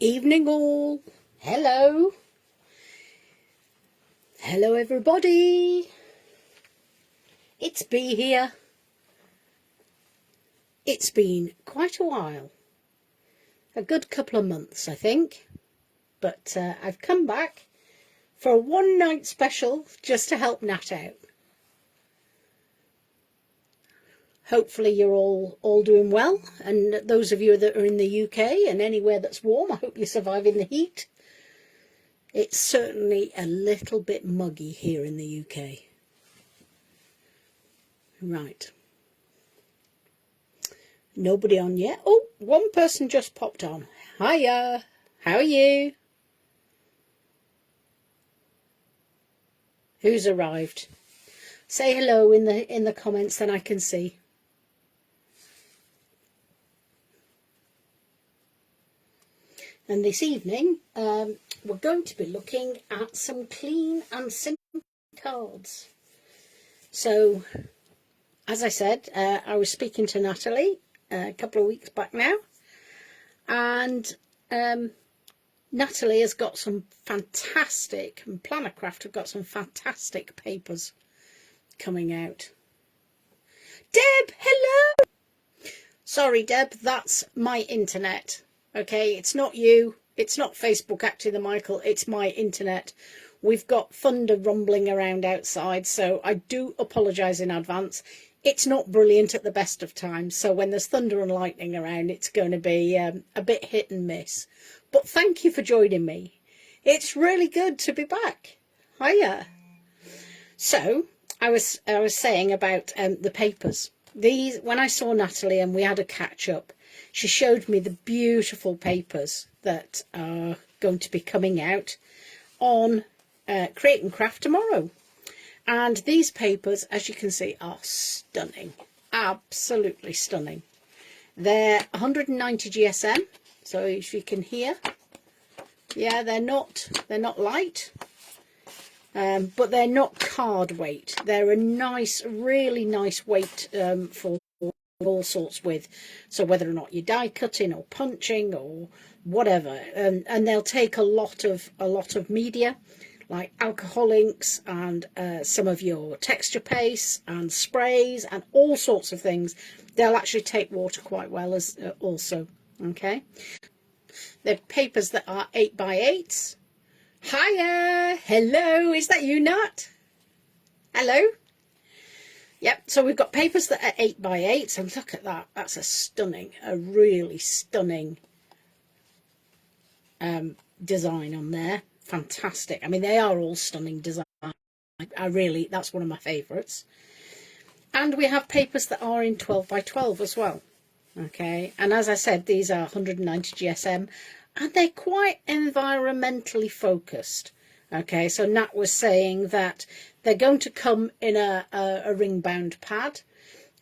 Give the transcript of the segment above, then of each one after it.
Evening all. Hello. Hello everybody. It's Bea here. It's been quite a while. A good couple of months, I think. But I've come back for a one-night special just to help Nat out. Hopefully you're all doing well, and those of you that are in the UK and anywhere that's warm, I hope you're surviving the heat. It's certainly a little bit muggy here in the UK. Right. Nobody on yet. Oh, one person just popped on. Hiya. How are you? Who's arrived? Say hello in the comments, then I can see. And this evening, we're going to be looking at some clean and simple cards. So, as I said, I was speaking to Natalie a couple of weeks back now, and Natalie has got some fantastic, and Plannercraft have got some fantastic papers coming out. Deb, hello! Sorry, Deb, that's my internet. Okay, it's not you, it's not Facebook actually, the Michael, it's my internet. We've got thunder rumbling around outside, so I do apologise in advance. It's not brilliant at the best of times, so when there's thunder and lightning around, it's going to be a bit hit and miss. But thank you for joining me. It's really good to be back. Hiya. So, I was saying about the papers. These, when I saw Natalie and we had a catch up, she showed me the beautiful papers that are going to be coming out on Create and Craft tomorrow. And these papers, as you can see, are stunning. Absolutely stunning. They're 190 GSM, so if you can hear, yeah, they're not light, but they're not card weight. They're a nice, really nice weight for all sorts with, so whether or not you're die cutting or punching or whatever, and they'll take a lot of media like alcohol inks and some of your texture pastes and sprays and all sorts of things. They'll actually take water quite well as also. Okay, they're papers that are 8x8s. Hiya, hello, is that you, Nat? Hello. Yep, so we've got papers that are 8x8, and look at that. That's a really stunning design on there. Fantastic. I mean, they are all stunning design. That's one of my favourites. And we have papers that are in 12x12 as well. Okay, and as I said, these are 190 GSM, and they're quite environmentally focused. Okay, so Nat was saying that they're going to come in a ring-bound pad,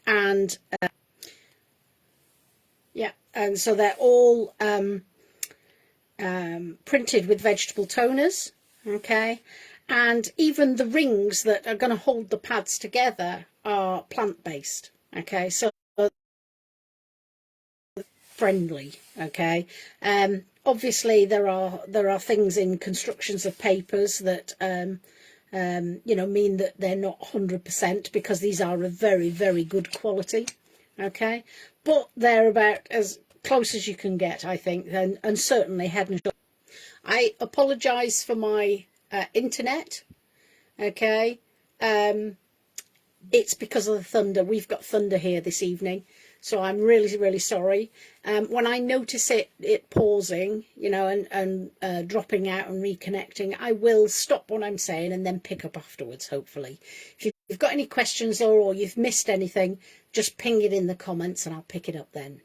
and yeah, and so they're all printed with vegetable toners. Okay, and even the rings that are going to hold the pads together are plant-based. Okay, so friendly. Okay, obviously there are things in constructions of papers that you know, mean that they're not 100%, because these are a very, very good quality. Okay, but they're about as close as you can get, I think, and certainly head and shoulders. I apologise for my internet. Okay, it's because of the thunder. We've got thunder here this evening, so I'm really, really sorry. When I notice it pausing, you know, and dropping out and reconnecting, I will stop what I'm saying and then pick up afterwards, hopefully. If you've got any questions or you've missed anything, just ping it in the comments and I'll pick it up then.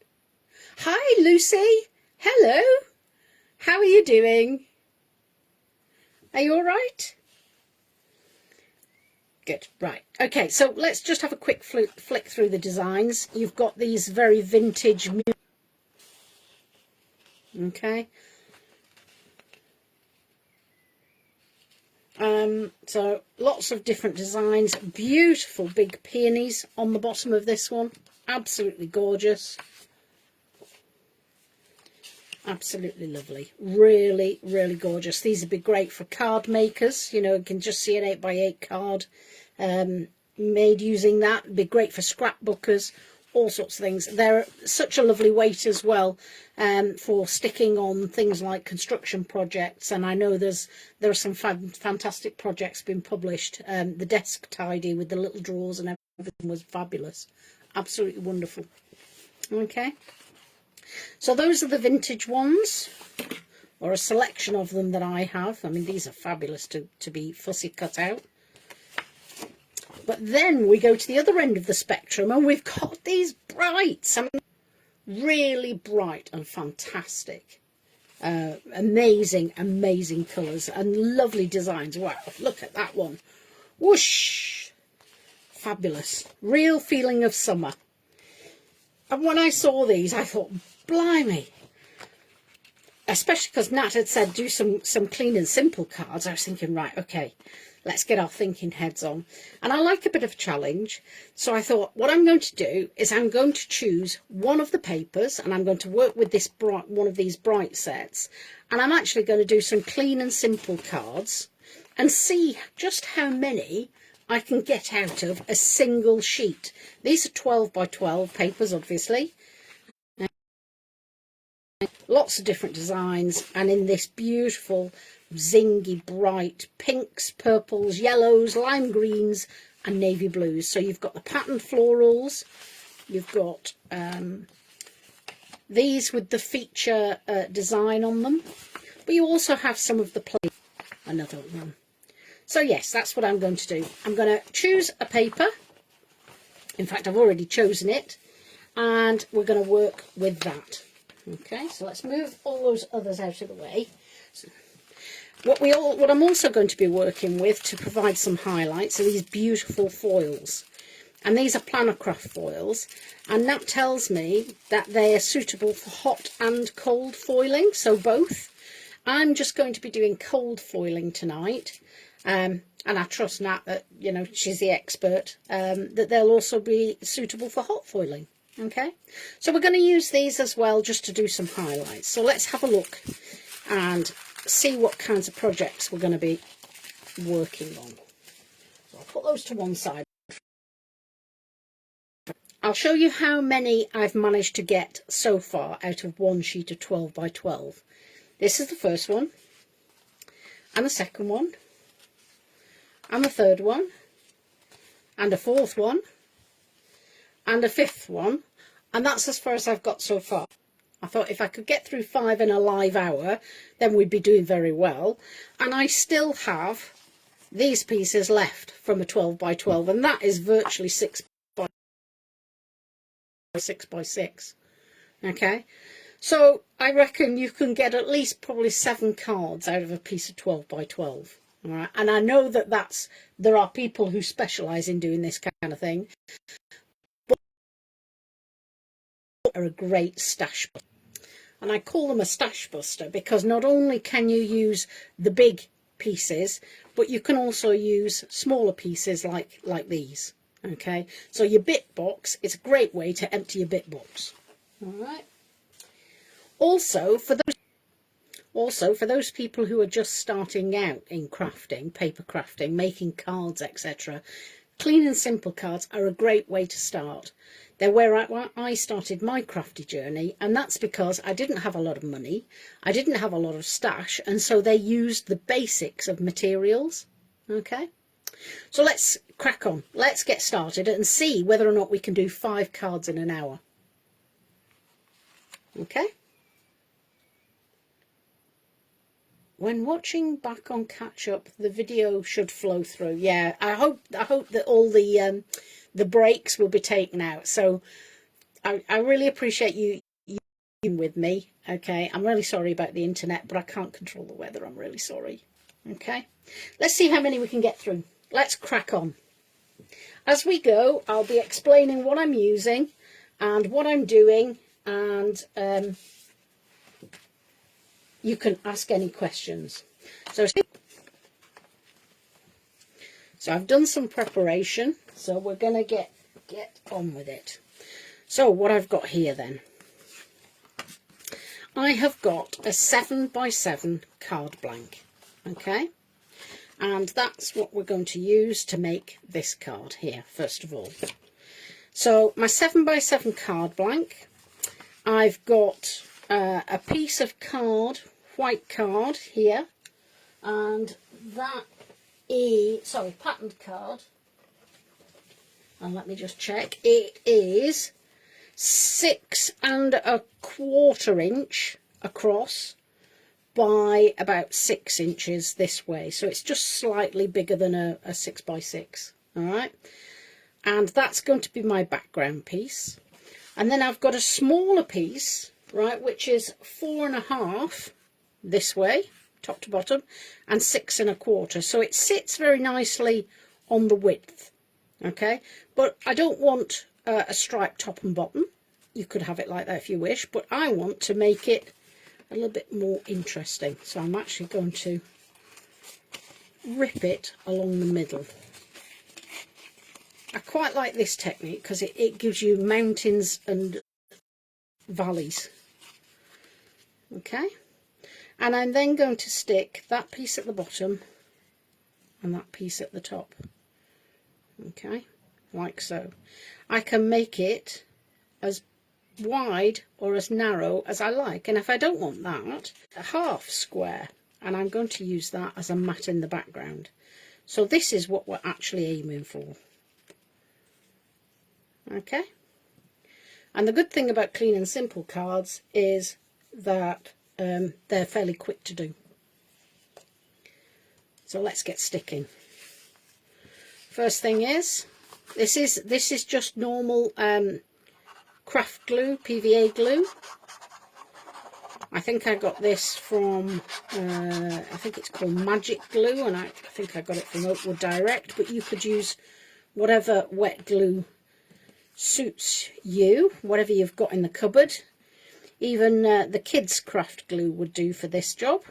Hi, Lucy. Hello. How are you doing? Are you all right? Good, right. Okay, so let's just have a quick flick through the designs. You've got these very vintage. Okay. So lots of different designs. Beautiful big peonies on the bottom of this one. Absolutely gorgeous. Absolutely lovely. Really, really gorgeous. These would be great for card makers. You know, you can just see an 8x8 card made using that. It'd be great for scrapbookers, all sorts of things. They're such a lovely weight as well for sticking on things like construction projects. And I know there are some fantastic projects being published. The desk tidy with the little drawers and everything was fabulous. Absolutely wonderful. Okay. So those are the vintage ones, or a selection of them that I have. I mean, these are fabulous to be fussy cut out. But then we go to the other end of the spectrum and we've got these brights. I mean, really bright and fantastic. Amazing, amazing colours and lovely designs. Wow, look at that one. Whoosh! Fabulous. Real feeling of summer. And when I saw these, I thought, blimey. Especially because Nat had said do some clean and simple cards. I was thinking, right, okay, let's get our thinking heads on. And I like a bit of a challenge. So I thought what I'm going to do is I'm going to choose one of the papers and I'm going to work with this one of these bright sets. And I'm actually going to do some clean and simple cards and see just how many I can get out of a single sheet. These are 12 by 12 papers, obviously. Lots of different designs, and in this beautiful zingy bright pinks, purples, yellows, lime greens and navy blues. So you've got the patterned florals, you've got these with the feature design on them, but you also have some of the plain, another one. So yes, that's what I'm going to do. I'm going to choose a paper. In fact, I've already chosen it, and we're going to work with that. Okay, so let's move all those others out of the way. So what I'm also going to be working with to provide some highlights are these beautiful foils. And these are Planocraft foils. And that tells me that they are suitable for hot and cold foiling, so both. I'm just going to be doing cold foiling tonight. And I trust Nat that, you know, she's the expert, that they'll also be suitable for hot foiling. Okay, so we're going to use these as well just to do some highlights. So let's have a look and see what kinds of projects we're going to be working on. So I'll put those to one side. I'll show you how many I've managed to get so far out of one sheet of 12 by 12. This is the first one, and the second one, and the third one, and a fourth one, and a fifth one, and that's as far as I've got so far. I thought if I could get through 5 in a live hour, then we'd be doing very well. And I still have these pieces left from a 12 by 12, and that is virtually 6 by 6 by 6. Okay, so I reckon you can get at least probably 7 cards out of a piece of 12 by 12. All right, and I know that there are people who specialise in doing this kind of thing. Are a great stash buster. And I call them a stash buster because not only can you use the big pieces, but you can also use smaller pieces like these. Okay, so your bit box is a great way to empty your bit box. All right. Also for those people who are just starting out in crafting, paper crafting, making cards, etc., clean and simple cards are a great way to start. They're where I started my crafty journey, and that's because I didn't have a lot of money, I didn't have a lot of stash, and so they used the basics of materials. Okay, so let's crack on. Let's get started and see whether or not we can do 5 cards in an hour. Okay. When watching back on catch up, the video should flow through. Yeah, I hope that all the breaks will be taken out. So I really appreciate you being with me. Okay, I'm really sorry about the internet, but I can't control the weather. I'm really sorry. Okay, let's see how many we can get through. Let's crack on. As we go, I'll be explaining what I'm using and what I'm doing, and you can ask any questions. So I've done some preparation, so we're going to get on with it. So what I've got here then, I have got a 7x7 card blank, okay? And that's what we're going to use to make this card here, first of all. So my 7x7 card blank, I've got a piece of card, white card here, and that is, sorry, patterned card. And let me just check. It is 6 1/4 inch across by about 6 inches this way. So it's just slightly bigger than a 6x6. All right. And that's going to be my background piece. And then I've got a smaller piece, right, which is 4 1/2 this way, top to bottom, and 6 1/4. So it sits very nicely on the width, okay? But I don't want a striped top and bottom. You could have it like that if you wish, but I want to make it a little bit more interesting. So I'm actually going to rip it along the middle. I quite like this technique because it gives you mountains and valleys. Okay, and I'm then going to stick that piece at the bottom and that piece at the top. Okay, like so. I can make it as wide or as narrow as I like, and if I don't want that, a half square, and I'm going to use that as a mat in the background. So this is what we're actually aiming for. Okay, and the good thing about Clean and Simple cards is that they're fairly quick to do. So let's get sticking. First thing is, this is just normal craft glue, PVA glue. I think I got this from I think it's called Magic Glue, and I think I got it from Oakwood Direct, but you could use whatever wet glue suits you, whatever you've got in the cupboard. Even the kids' craft glue would do for this job.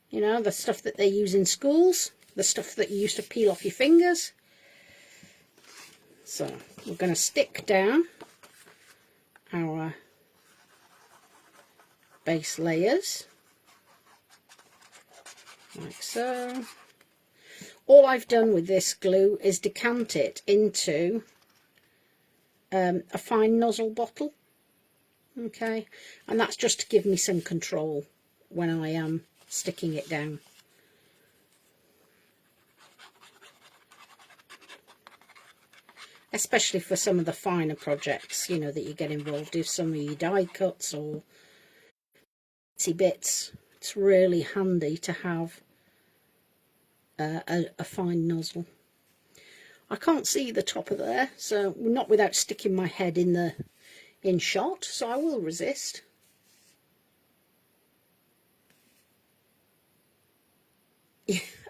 You know, the stuff that they use in schools, the stuff that you used to peel off your fingers. So we're going to stick down our base layers like so. All I've done with this glue is decant it into a fine nozzle bottle, okay, and that's just to give me some control when I am sticking it down. Especially for some of the finer projects, you know, that you get involved with, some of your die cuts or bits. It's really handy to have a fine nozzle. I can't see the top of there, so not without sticking my head in shot, so I will resist.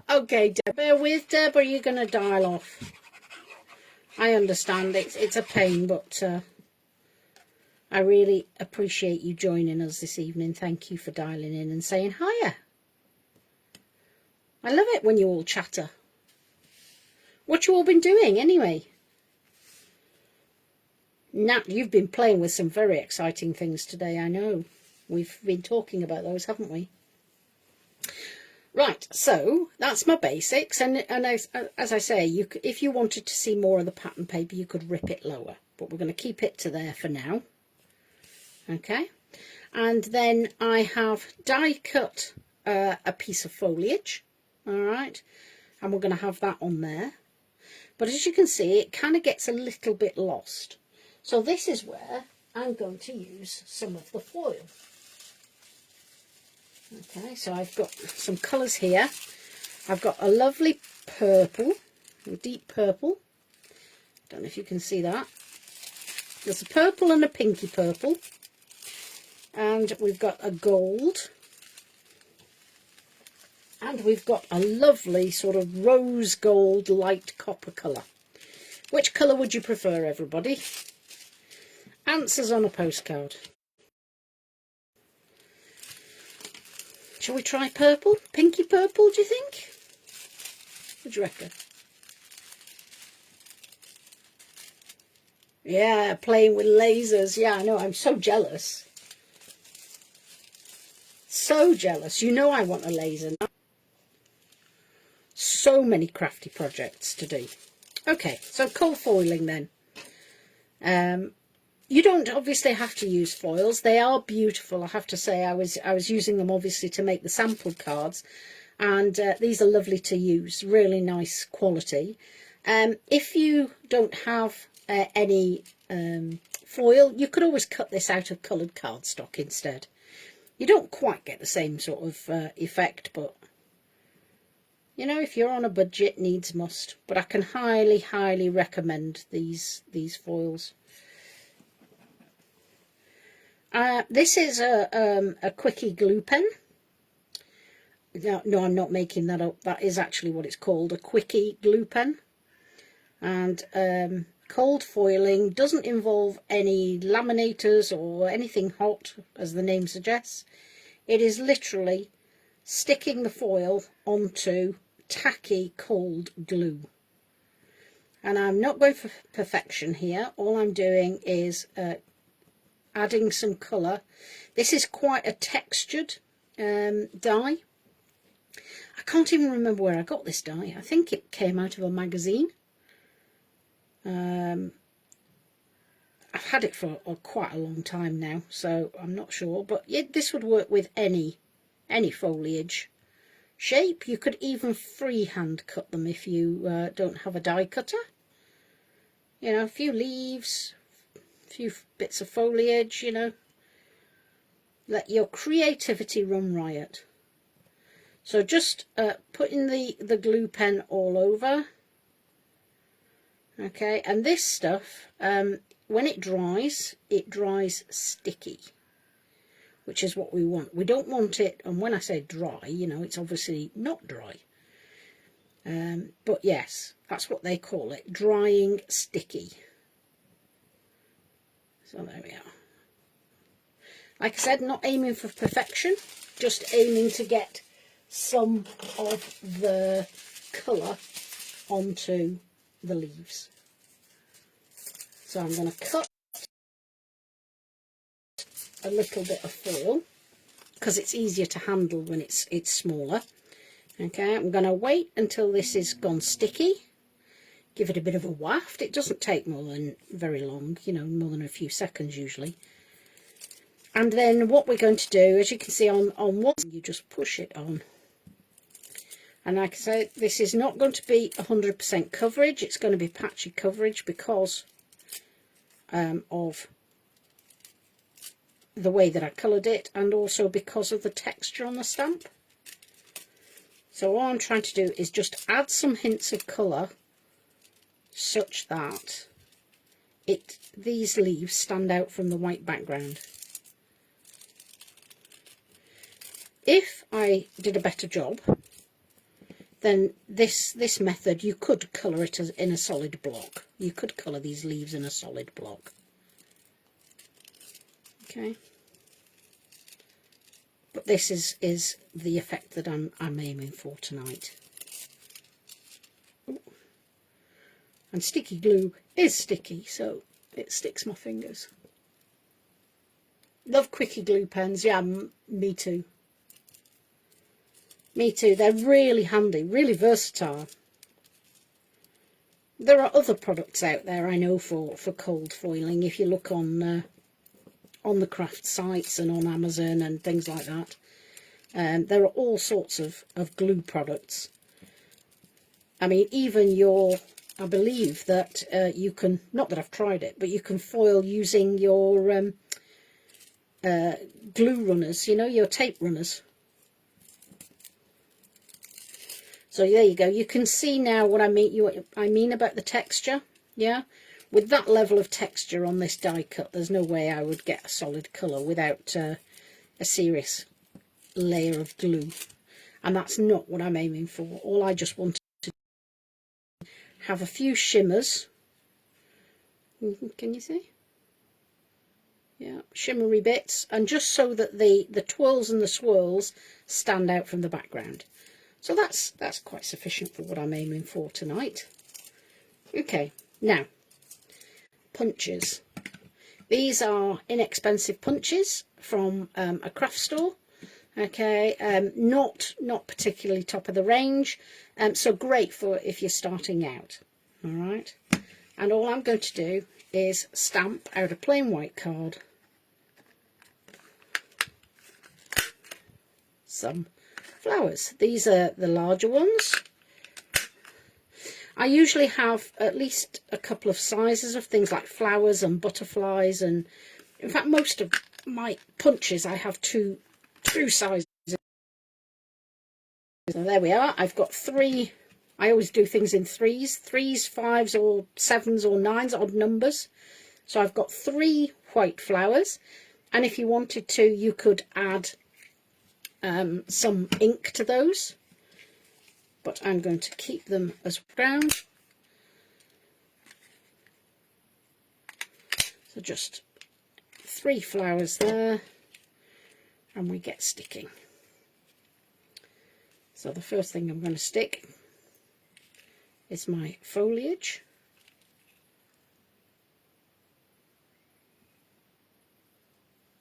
Okay, Deb, bear with, Deb, or are you going to dial off? I understand it's a pain, but I really appreciate you joining us this evening. Thank you for dialing in and saying hiya. I love it when you all chatter. What you all been doing anyway? Nat, you've been playing with some very exciting things today, I know. We've been talking about those, haven't we? Right, so that's my basics, and as I say, if you wanted to see more of the pattern paper, you could rip it lower, but we're going to keep it to there for now. Okay, and then I have die cut a piece of foliage, all right, and we're going to have that on there. But as you can see, it kind of gets a little bit lost. So this is where I'm going to use some of the foil. Okay, so I've got some colours here. I've got a lovely purple, a deep purple. Don't know if you can see that. There's a purple and a pinky purple. And we've got a gold. And we've got a lovely sort of rose gold light copper colour. Which colour would you prefer, everybody? Answers on a postcard. Shall we try purple? Pinky purple, do you think? What do you reckon? Yeah, playing with lasers. Yeah, I know, I'm so jealous. so jealous. You know I want a laser now. So many crafty projects to do. Okay, so cold foiling then. You don't obviously have to use foils. They are beautiful, I have to say. I was using them obviously to make the sample cards, and these are lovely to use. Really nice quality. If you don't have any foil, you could always cut this out of coloured cardstock instead. You don't quite get the same sort of effect, but you know, if you're on a budget, needs must. But I can highly recommend these foils. This is a quickie glue pen. No, I'm not making that up. That is actually what it's called, a quickie glue pen. And cold foiling doesn't involve any laminators or anything hot, as the name suggests. It is literally sticking the foil onto tacky cold glue. And I'm not going for perfection here. All I'm doing is adding some colour. This is quite a textured dye. I can't even remember where I got this dye. I think it came out of a magazine. I've had it for quite a long time now, so I'm not sure, but this would work with any foliage shape. You could even freehand cut them if you don't have a die cutter. You know, a few leaves, a few bits of foliage, you know. Let your creativity run riot. So just putting the glue pen all over. Okay, and this stuff, when it dries sticky, which is what we want. We don't want it, and when I say dry, you know, it's obviously not dry. But yes, that's what they call it, drying sticky. So there we are. Like I said, not aiming for perfection, just aiming to get some of the colour onto the leaves. So I'm going to cut a little bit of foil because it's easier to handle when it's smaller. Okay, I'm going to wait until this is gone sticky. Give it a bit of a waft. It doesn't take more than very long, you know, more than a few seconds usually. And then what we're going to do, as you can see on one, you just push it on. And like I say, this is not going to be 100% coverage. It's going to be patchy coverage because of the way that I coloured it, and also because of the texture on the stamp. So all I'm trying to do is just add some hints of colour such that these leaves stand out from the white background. If I did a better job, then this method, you could colour it as in a solid block. You could colour these leaves in a solid block. Okay. But this is the effect that I'm aiming for tonight. Ooh. And sticky glue is sticky, so it sticks my fingers. Love quickie glue pens. Yeah, me too. Me too. They're really handy, really versatile. There are other products out there, I know, for cold foiling. If you look on the craft sites and on Amazon and things like that, there are all sorts of glue products. I mean, even I believe that you can, not that I've tried it, but you can foil using your glue runners, you know, your tape runners. So there you go. You can see now what I mean about the texture. Yeah, with that level of texture on this die cut, there's no way I would get a solid colour without a serious layer of glue, and that's not what I'm aiming for. All I just want to have a few shimmers. Can you see? Yeah, shimmery bits, and just so that the twirls and the swirls stand out from the background. So that's quite sufficient for what I'm aiming for tonight. Okay, now punches. These are inexpensive punches from a craft store. Okay, not particularly top of the range, so great for if you're starting out. All right, and all I'm going to do is stamp out a plain white card some flowers. These are the larger ones. I usually have at least a couple of sizes of things like flowers and butterflies, and in fact most of my punches I have two sizes. So there we are. I've got 3. I always do things in 3s, 5s or 7s or 9s, odd numbers. So I've got 3 white flowers, and if you wanted to, you could add some ink to those, but I'm going to keep them as ground. So just 3 flowers there, and we get sticking. So the first thing I'm going to stick is my foliage.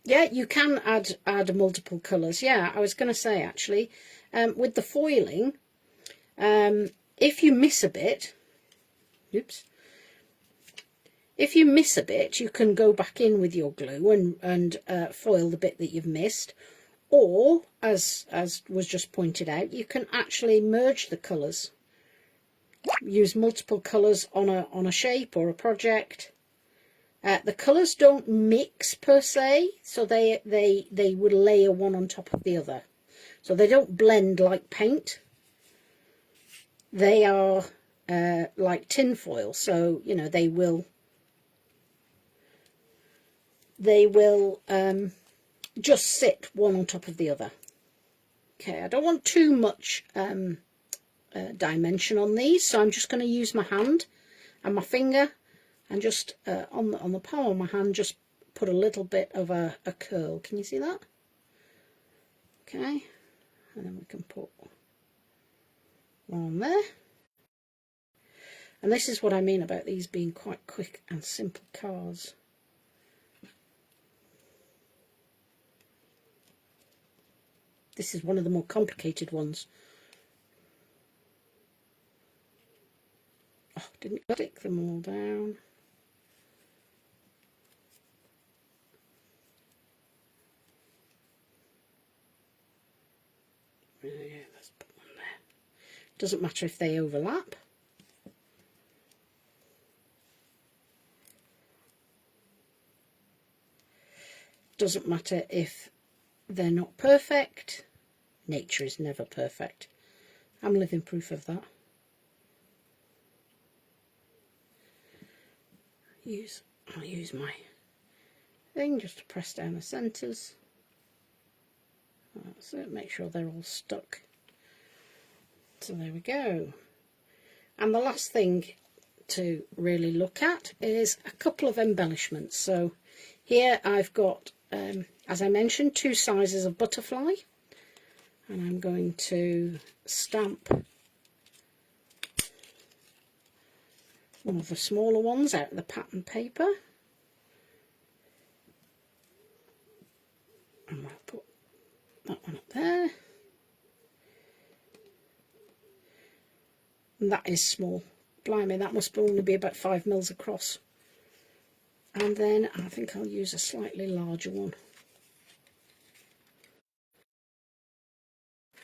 Yeah, you can add multiple colours. Yeah, I was going to say actually, with the foiling, if you miss a bit, oops, if you miss a bit, you can go back in with your glue and foil the bit that you've missed. Or, as was just pointed out, you can actually merge the colours. Use multiple colours on a shape or a project. The colours don't mix per se, so they would layer one on top of the other. So they don't blend like paint. They are like tin foil, so you know they will just sit one on top of the other. Okay, I don't want too much dimension on these, so I'm just going to use my hand and my finger, and just on the palm of my hand, just put a little bit of a curl. Can you see that? Okay, and then we can put one on there. And this is what I mean about these being quite quick and simple cards. This is one of the more complicated ones. Oh, didn't stick them all down. Yeah, let's put one there. Doesn't matter if they overlap. Doesn't matter if they're not perfect. Nature is never perfect. I'm living proof of that. I'll use my thing just to press down the centres. That's it, make sure they're all stuck. So there we go. And the last thing to really look at is a couple of embellishments. So here I've got, as I mentioned, 2 sizes of butterfly, and I'm going to stamp one of the smaller ones out of the pattern paper, and I'll put that one up there, and that is small. Blimey, that must only be about 5 mils across. And then I think I'll use a slightly larger one.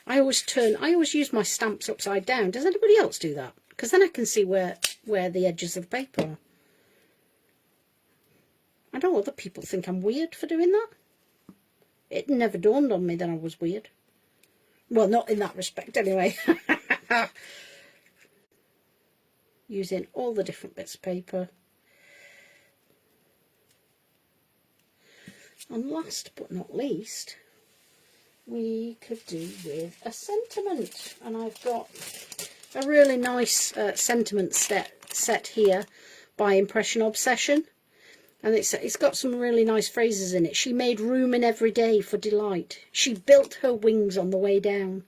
I always use my stamps upside down. Does anybody else do that? Because then I can see where the edges of the paper are. I know other people think I'm weird for doing that. It never dawned on me that I was weird. Well, not in that respect anyway. Using all the different bits of paper. And last but not least, we could do with a sentiment. And I've got a really nice sentiment set here by Impression Obsession. And it's got some really nice phrases in it. She made room in every day for delight. She built her wings on the way down.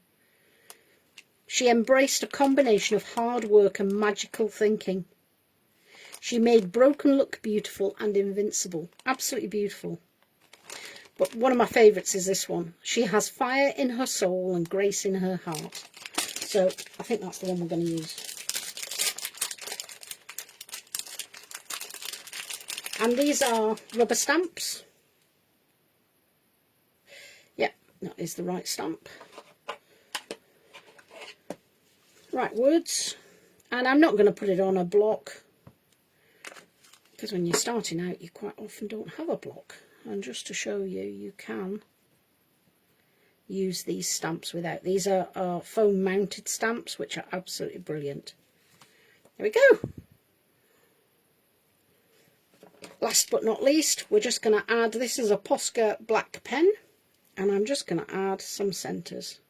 She embraced a combination of hard work and magical thinking. She made broken look beautiful and invincible. Absolutely beautiful. But one of my favourites is this one. She has fire in her soul and grace in her heart. So I think that's the one we're going to use. And these are rubber stamps. Yep, that is the right stamp. Right words. And I'm not going to put it on a block, because when you're starting out you quite often don't have a block. And just to show you, you can use these stamps without. These are foam mounted stamps, which are absolutely brilliant. There we go. Last but not least, we're just going to add, this is a Posca black pen, and I'm just going to add some centres.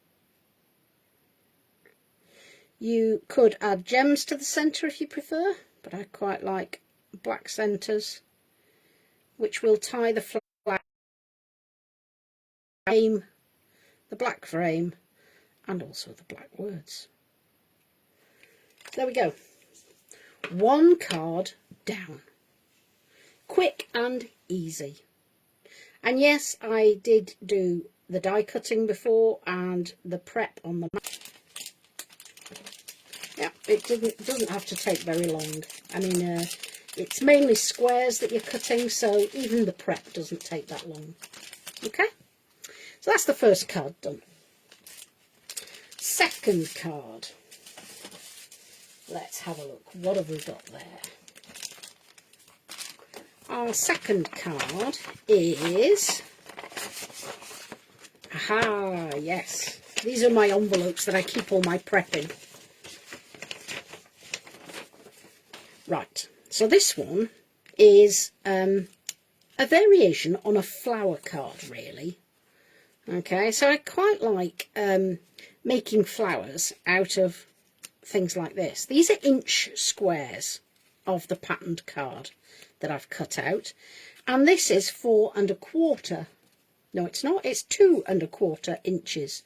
You could add gems to the centre if you prefer, but I quite like black centres, which will tie the frame, the black frame, and also the black words. There we go. One card down. Quick and easy. And yes, I did do the die cutting before and the prep on the mat. Yeah, it doesn't have to take very long. I mean, it's mainly squares that you're cutting, so even the prep doesn't take that long. Okay, so that's the first card done. Second card. Let's have a look. What have we got there? Our second card is... Aha, yes. These are my envelopes that I keep all my prep in. Right, so this one is a variation on a flower card, really. Okay, so I quite like making flowers out of things like this. These are inch squares of the patterned card that I've cut out, and this is 4 1/4. No, it's not, it's 2 1/4 inches.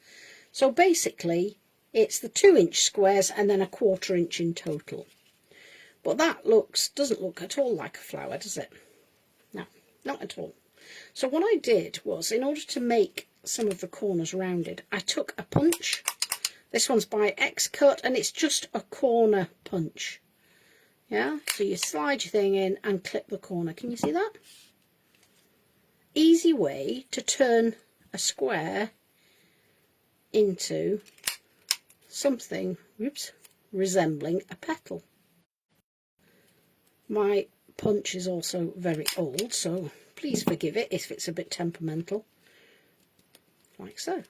So basically it's the 2-inch squares and then 1/4 inch in total. But that doesn't look at all like a flower, does it? No, not at all. So what I did was, in order to make some of the corners rounded, I took a punch. This one's by X-Cut, and it's just a corner punch. Yeah, so you slide your thing in and clip the corner. Can you see that? Easy way to turn a square into something, oops, resembling a petal. My punch is also very old, so please forgive it if it's a bit temperamental. Like so.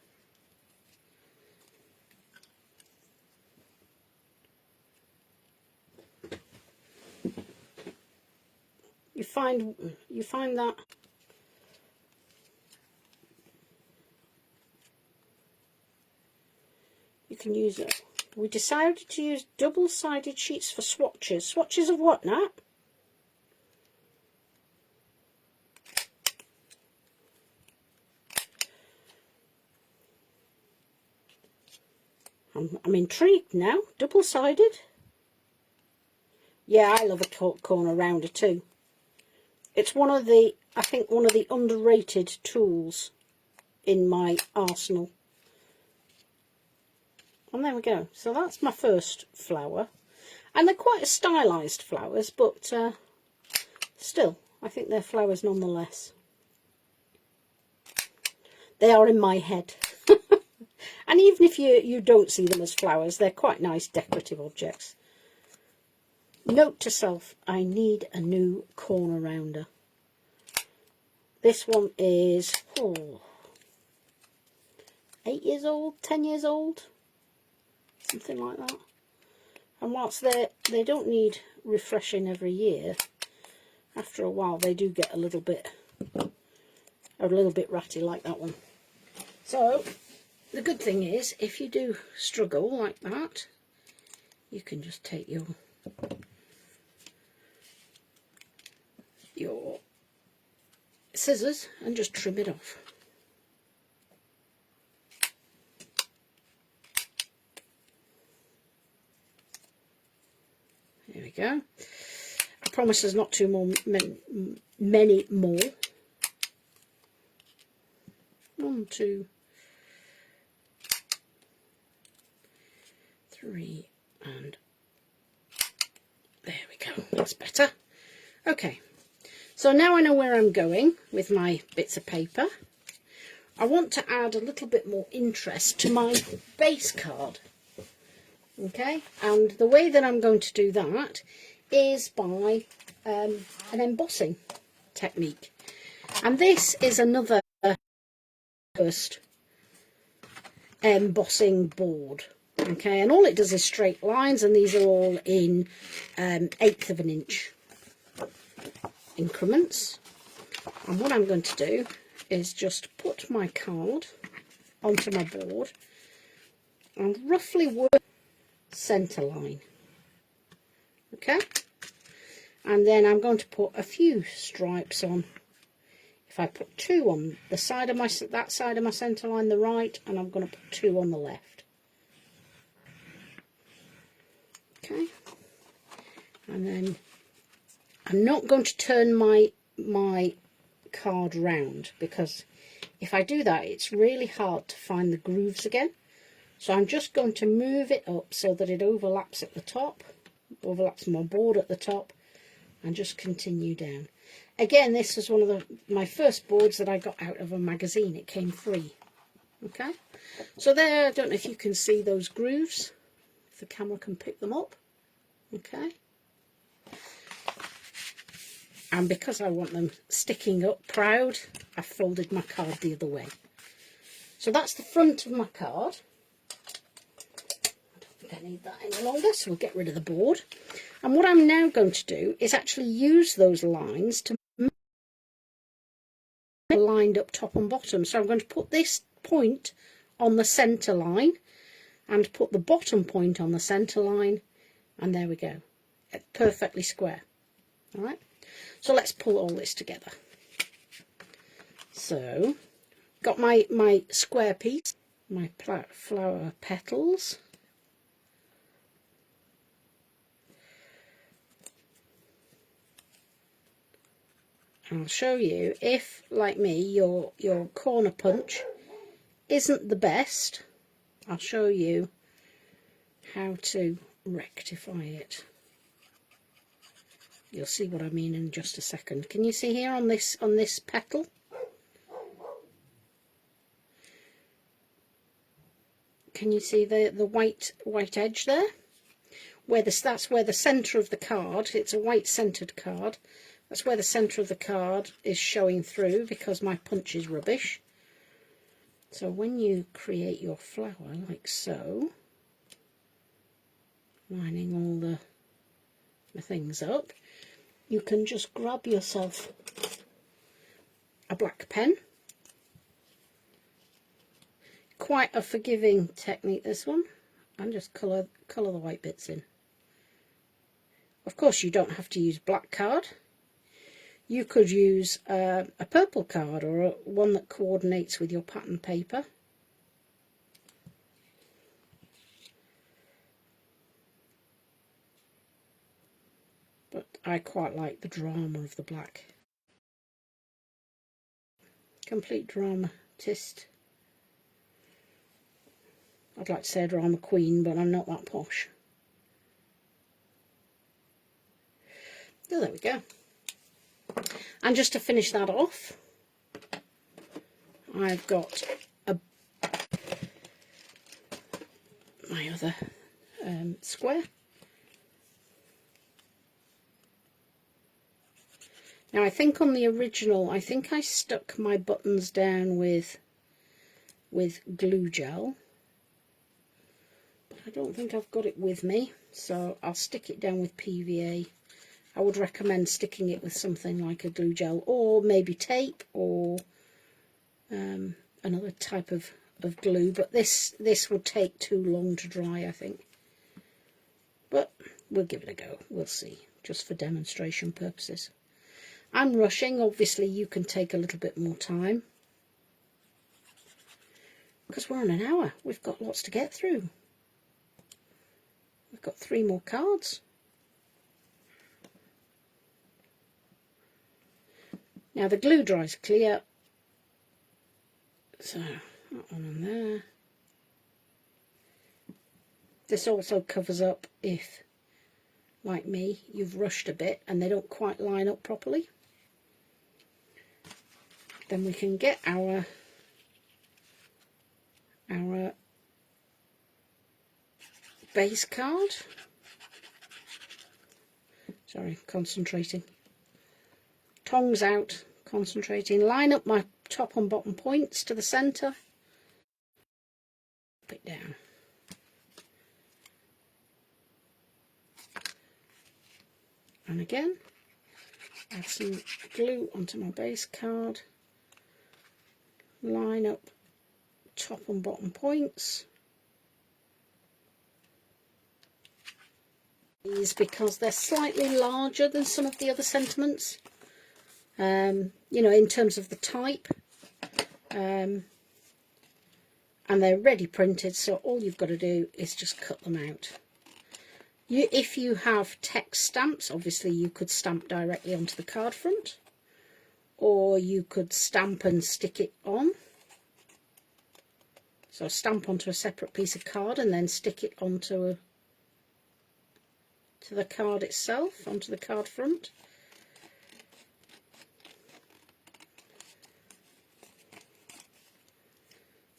You find that you can use it. We decided to use double-sided sheets for swatches. Swatches of what, Nat? I'm intrigued now. Double-sided? Yeah, I love a corner rounder too. It's one of the, I think, one of the underrated tools in my arsenal. And there we go. So that's my first flower. And they're quite stylised flowers, but still, I think they're flowers nonetheless. They are in my head. And even if you don't see them as flowers, they're quite nice decorative objects. Note to self, I need a new corner rounder. This one is 8 years old, 10 years old, something like that. And whilst they don't need refreshing every year, after a while they do get a little bit ratty, like that one. So the good thing is, if you do struggle like that, you can just take your scissors and just trim it off. There we go. I promise there's not many more. 2, 3, and there we go. That's better. Okay, so now I know where I'm going with my bits of paper. I want to add a little bit more interest to my base card. Okay, and the way that I'm going to do that is by an embossing technique. And this is another first embossing board. Okay, and all it does is straight lines, and these are all in 1/8 of an inch increments. And what I'm going to do is just put my card onto my board and roughly work centre line. Okay, and then I'm going to put a few stripes on. If I put 2 on the side of that side of my centre line, the right, and I'm going to put 2 on the left. Okay, and then I'm not going to turn my card round, because if I do that, it's really hard to find the grooves again. So I'm just going to move it up so that it overlaps at the top, overlaps my board at the top, and just continue down. Again, this was one of my first boards that I got out of a magazine. It came free. Okay, so there, I don't know if you can see those grooves, if the camera can pick them up. Okay, and because I want them sticking up proud, I folded my card the other way. So that's the front of my card. I don't think I need that any longer, so we'll get rid of the board. And what I'm now going to do is actually use those lines to make it lined up top and bottom. So I'm going to put this point on the centre line and put the bottom point on the centre line, and there we go. It's perfectly square. All right, so let's pull all this together. So, got my square piece, my flower petals. I'll show you if, like me, your corner punch isn't the best. I'll show you how to rectify it. You'll see what I mean in just a second. Can you see here on this petal? Can you see the white edge there? That's where the centre of the card. It's a white centred card. That's where the centre of the card is showing through, because my punch is rubbish. So when you create your flower like so, lining all the things up, you can just grab yourself a black pen. Quite a forgiving technique, this one, and just colour the white bits in. Of course, you don't have to use black card. You could use a purple card, or one that coordinates with your pattern paper. But I quite like the drama of the black. Complete dramatist. I'd like to say a drama queen, but I'm not that posh. Oh, there we go. And just to finish that off, I've got my other square. Now I think on the original, I think I stuck my buttons down with glue gel. But I don't think I've got it with me, so I'll stick it down with PVA. I would recommend sticking it with something like a glue gel, or maybe tape, or another type of glue, but this would take too long to dry, I think. But we'll give it a go, we'll see, just for demonstration purposes. I'm rushing, obviously you can take a little bit more time, because we're on an hour, we've got lots to get through. We've got 3 more cards. Now the glue dries clear So that one on there. This also covers up if, like me, you've rushed a bit and they don't quite line up properly. Then we can get our base card. Sorry, concentrating. Tongs out, concentrating. Line up my top and bottom points to the centre. Put it down. And again, add some glue onto my base card. Line up top and bottom points. These because they're slightly larger than some of the other sentiments. You know, in terms of the type. And they're ready printed, so all you've got to do is just cut them out. If you have text stamps, obviously you could stamp directly onto the card front, or you could stamp and stick it on. So stamp onto a separate piece of card and then stick it onto to the card itself, onto the card front.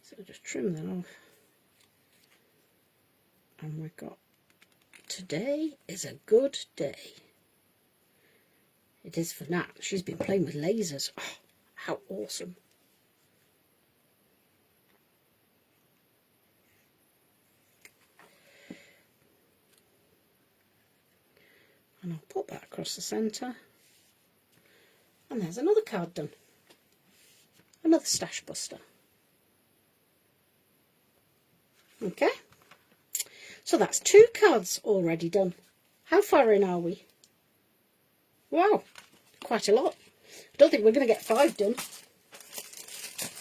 So just trim that off. And we've got, today is a good day. It is for Nat. She's been playing with lasers. Oh, how awesome. And I'll put that across the centre. And there's another card done. Another stash buster. Okay. So that's 2 cards already done. How far in are we? Wow, quite a lot. I don't think we're going to get 5 done.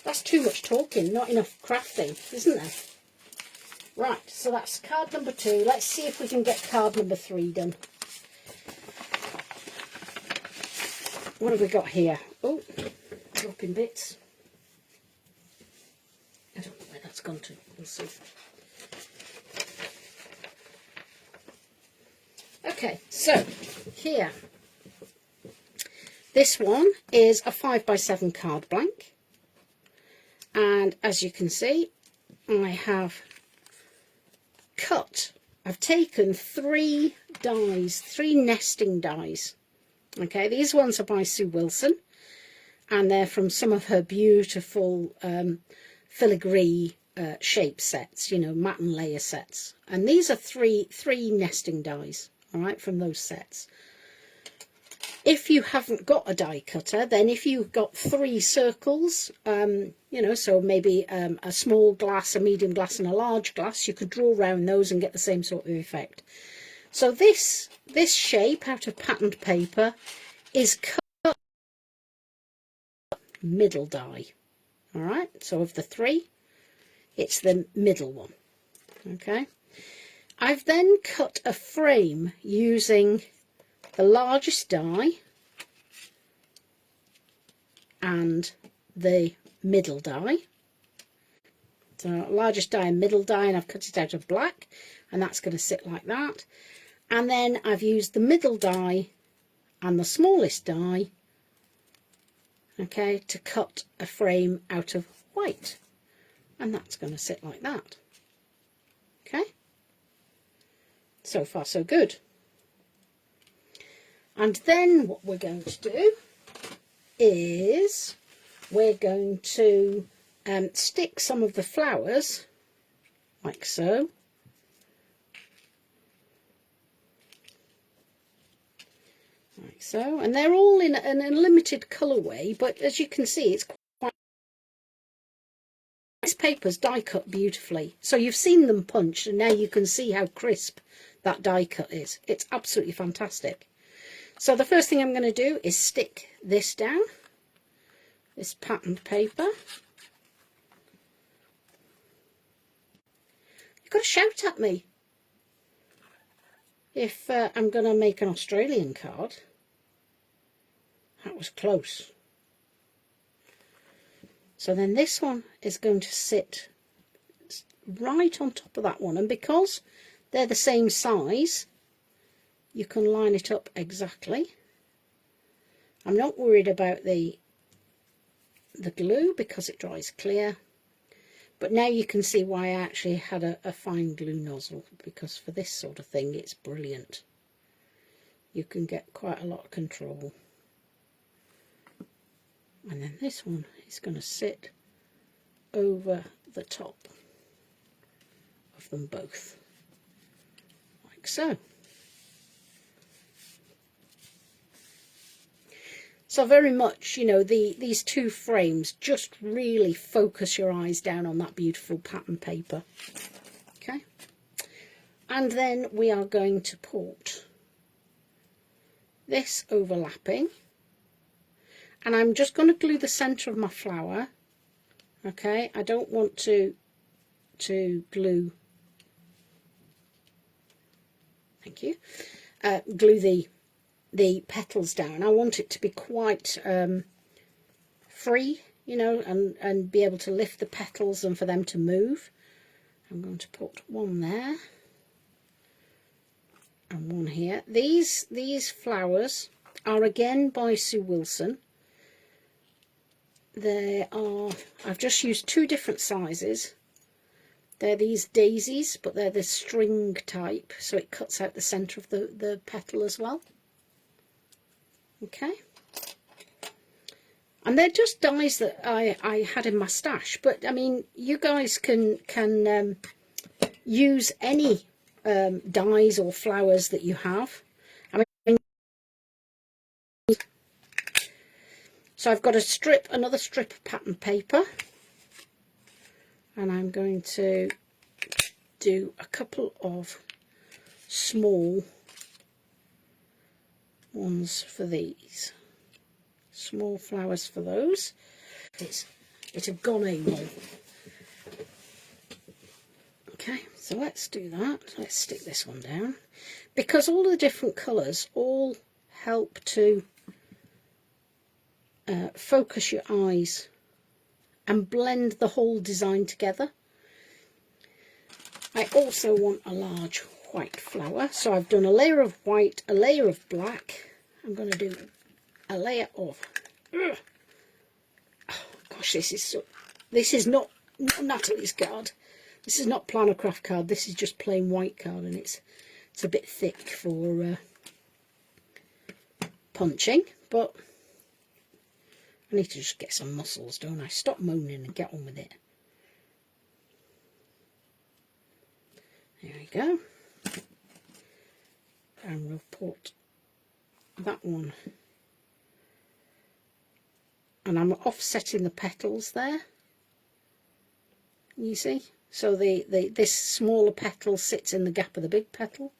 That's too much talking, not enough crafting, isn't there? Right, so that's card number 2. Let's see if we can get card number 3 done. What have we got here? Oh, dropping bits. I don't know where that's gone to. We'll see. Okay, so here. This one is a 5x7 card blank. And as you can see, I have I've taken 3 dies, 3 nesting dies. Okay, these ones are by Sue Wilson, and they're from some of her beautiful filigree shape sets, you know, mat and layer sets. And these are three nesting dies, all right, from those sets. If you haven't got a die cutter, then if you've got 3 circles, you know, so maybe a small glass, a medium glass and a large glass, you could draw around those and get the same sort of effect. So this shape out of patterned paper is cut middle die. All right, so of the 3, it's the middle one. Okay, I've then cut a frame using the largest die and the middle die. So largest die and middle die, and I've cut it out of black, and that's going to sit like that. And then I've used the middle die and the smallest die, okay, to cut a frame out of white, and that's going to sit like that. Okay, so far so good. And then what we're going to do is we're going to stick some of the flowers like so. Like so, and they're all in a limited colourway, but as you can see, it's quite. This paper's die cut beautifully, so you've seen them punched, and now you can see how crisp that die cut is. It's absolutely fantastic. So the first thing I'm going to do is stick this down, this patterned paper. You've got to shout at me if I'm going to make an Australian card. That was close. So then this one is going to sit right on top of that one, and because they're the same size, you can line it up exactly. I'm not worried about the glue because it dries clear, but now you can see why I actually had a fine glue nozzle, because for this sort of thing it's brilliant. You can get quite a lot of control. And then this one is going to sit over the top of them both, like so. So very much, you know, these two frames, just really focus your eyes down on that beautiful pattern paper. Okay. And then we are going to put this overlapping, and I'm just going to glue the centre of my flower. Okay, I don't want to glue, thank you, glue the petals down. I want it to be quite free, you know, and be able to lift the petals and for them to move. I'm going to put one there and one here. These flowers are again by Sue Wilson. They are, I've just used two different sizes. They're these daisies, but they're the string type, so it cuts out the centre of the petal as well. Okay. And they're just dies that I had in my stash, but I mean, you guys can use any dies or flowers that you have. I mean, so I've got another strip of pattern paper, and I'm going to do a couple of small ones for these. Small flowers for those. It have gone AWOL. Okay, so let's do that. Let's stick this one down, because all the different colours all help to focus your eyes and blend the whole design together. I also want a large white flower, so I've done a layer of white, a layer of black. I'm going to do a layer of, oh gosh, this is not Natalie's card. This is not Planner Craft card. This is just plain white card, and it's a bit thick for punching, but I need to just get some muscles, don't I? Stop moaning and get on with it. There we go. And we'll put that one, and I'm offsetting the petals there, you see, so this smaller petal sits in the gap of the big petal.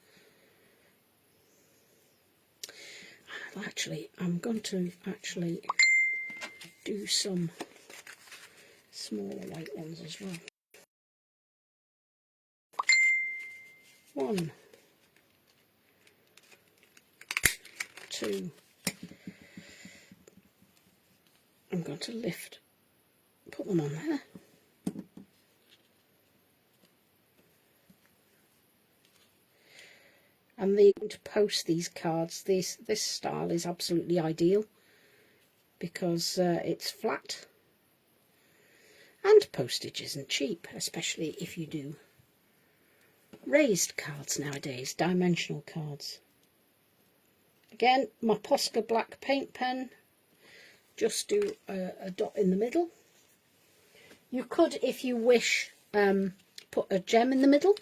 Actually, I'm going to do some smaller white ones as well. 1, 2. I'm going to put them on there. And they're going to post these cards. This style is absolutely ideal because it's flat, and postage isn't cheap, especially if you do raised cards nowadays, dimensional cards. Again, my Posca black paint pen, just do a dot in the middle. You could, if you wish, put a gem in the middle.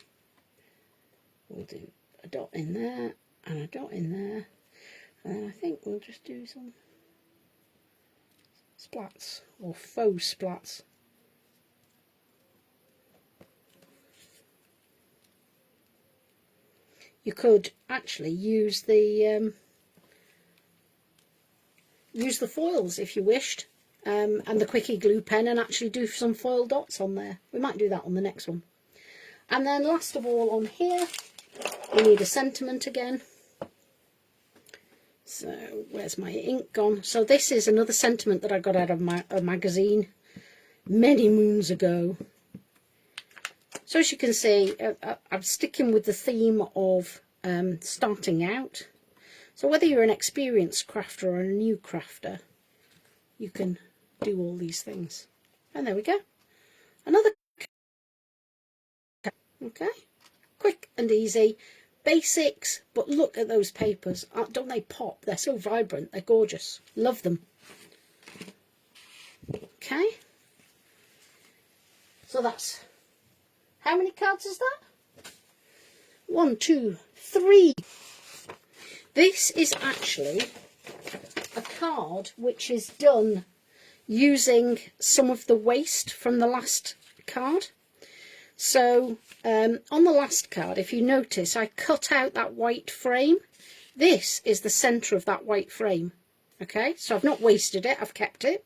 We'll do a dot in there and a dot in there, and I think we'll just do some splats or faux splats. You could actually use the foils if you wished, and the Quickie glue pen, and actually do some foil dots on there. We might do that on the next one. And then last of all, on here we need a sentiment again. So where's my ink gone? So this is another sentiment that I got out of a magazine. many moons ago. So as you can see, I'm sticking with the theme of starting out. So whether you're an experienced crafter or a new crafter, you can do all these things. And there we go. Another. Okay. Quick and easy. Basics, but look at those papers. Don't they pop? They're so vibrant. They're gorgeous. Love them. Okay. So that's... How many cards is that? 1, 2, 3. This is actually a card which is done using some of the waste from the last card. So on the last card, if you notice, I cut out that white frame. This is the centre of that white frame. Okay, so I've not wasted it, I've kept it.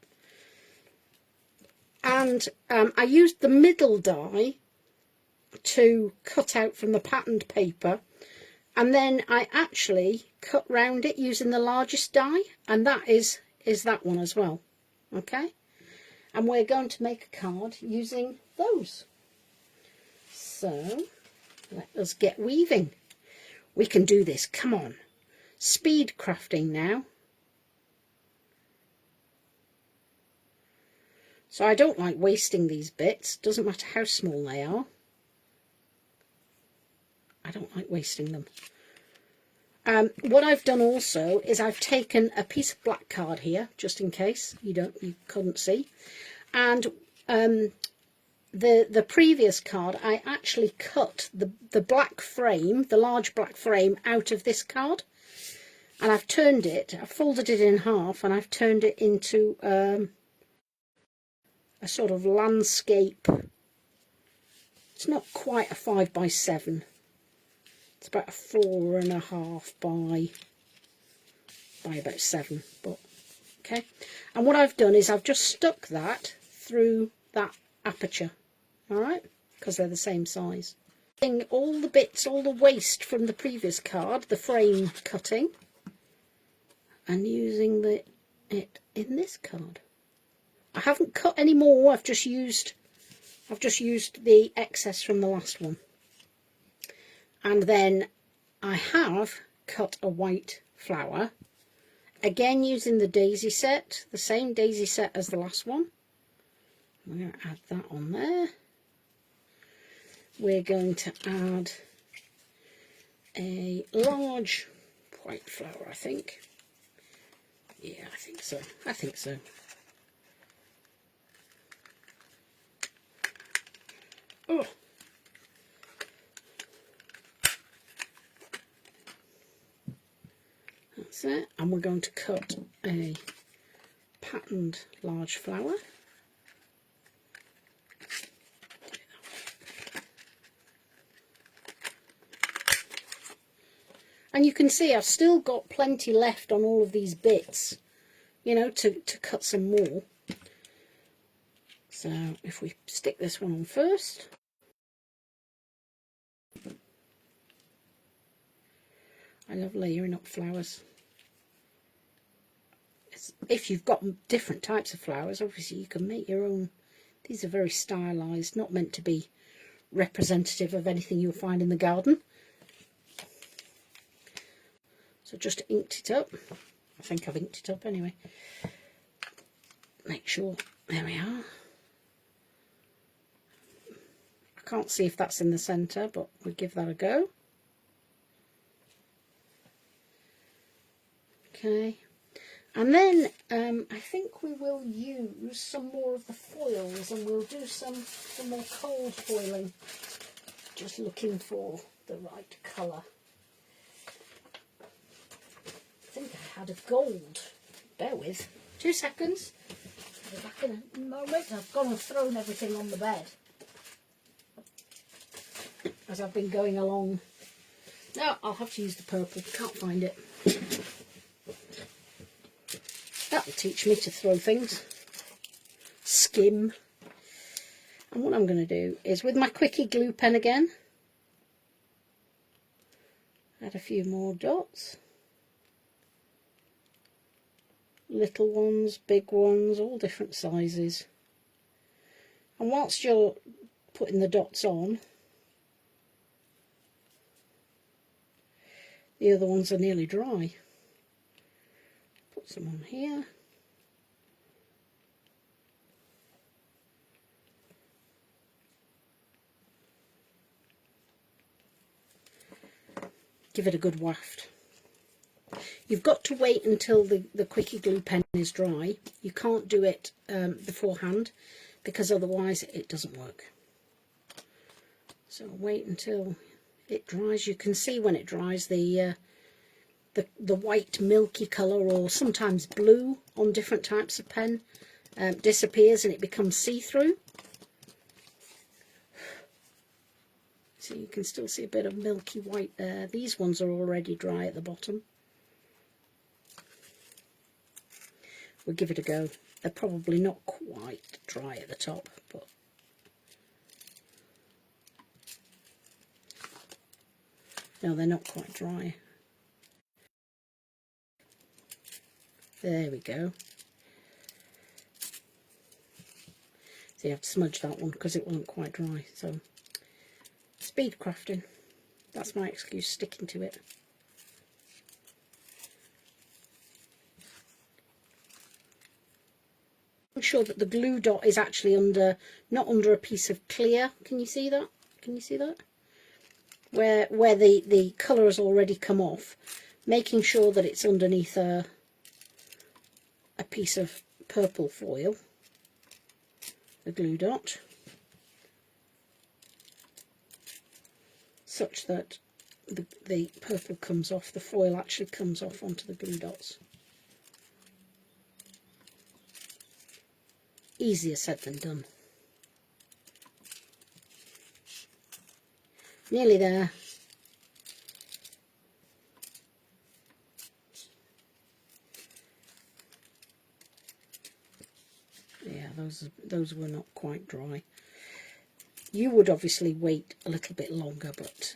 And I used the middle die to cut out from the patterned paper, and then I actually cut round it using the largest die, and that is that one as well. Okay, and we're going to make a card using those. So let us get weaving. We can do this, come on. Speed crafting now. So I don't like wasting these bits, doesn't matter how small they are. I don't like wasting them. What I've done also is I've taken a piece of black card here, just in case you couldn't see, and the previous card I actually cut the black frame, the large black frame, out of this card, and I've turned it, I've folded it in half, and I've turned it into a sort of landscape. It's not quite a 5x7. It's about a 4.5 by about 7, but okay. And what I've done is I've just stuck that through that aperture, all right, because they're the same size. All the bits, all the waste from the previous card, the frame cutting, and using it in this card. I haven't cut any more. I've just used the excess from the last one. And then I have cut a white flower, again using the daisy set, the same daisy set as the last one. I'm going to add that on there. We're going to add a large white flower, I think. Yeah, I think so. I think so. Oh. That's it, and we're going to cut a patterned large flower. And you can see I've still got plenty left on all of these bits, you know, to cut some more. So if we stick this one on first. I love layering up flowers. If you've got different types of flowers, obviously you can make your own. These are very stylised, not meant to be representative of anything you'll find in the garden. So just inked it up. I think I've inked it up anyway. Make sure, there we are. I can't see if that's in the centre, but we'll give that a go. Okay, and then I think we will use some more of the foils, and we'll do some more cold foiling. Just looking for the right colour. I think I had a gold. Bear with. 2 seconds. I'll be back in a moment. I've gone and thrown everything on the bed as I've been going along. No, I'll have to use the purple. Can't find it. That'll teach me to throw things. Skim. And what I'm going to do is, with my Quickie glue pen again, add a few more dots. Little ones, big ones, all different sizes. And whilst you're putting the dots on, the other ones are nearly dry. Put some on here. Give it a good waft. You've got to wait until the Quickie glue pen is dry. You can't do it beforehand, because otherwise it doesn't work. So wait until it dries. You can see when it dries the white milky colour, or sometimes blue on different types of pen, disappears and it becomes see-through. So you can still see a bit of milky white there. These ones are already dry at the bottom. We'll give it a go. They're probably not quite dry at the top, but no, they're not quite dry. There we go. So you have to smudge that one because it wasn't quite dry. So speed crafting. That's my excuse, sticking to it. Make sure that the glue dot is actually under, not under a piece of clear. Can you see that? Can you see that? Where the colour has already come off. Making sure that it's underneath a piece of purple foil, the glue dot, such that the purple comes off, the foil actually comes off onto the glue dots. Easier said than done. Nearly there. Yeah, those were not quite dry. You would obviously wait a little bit longer, but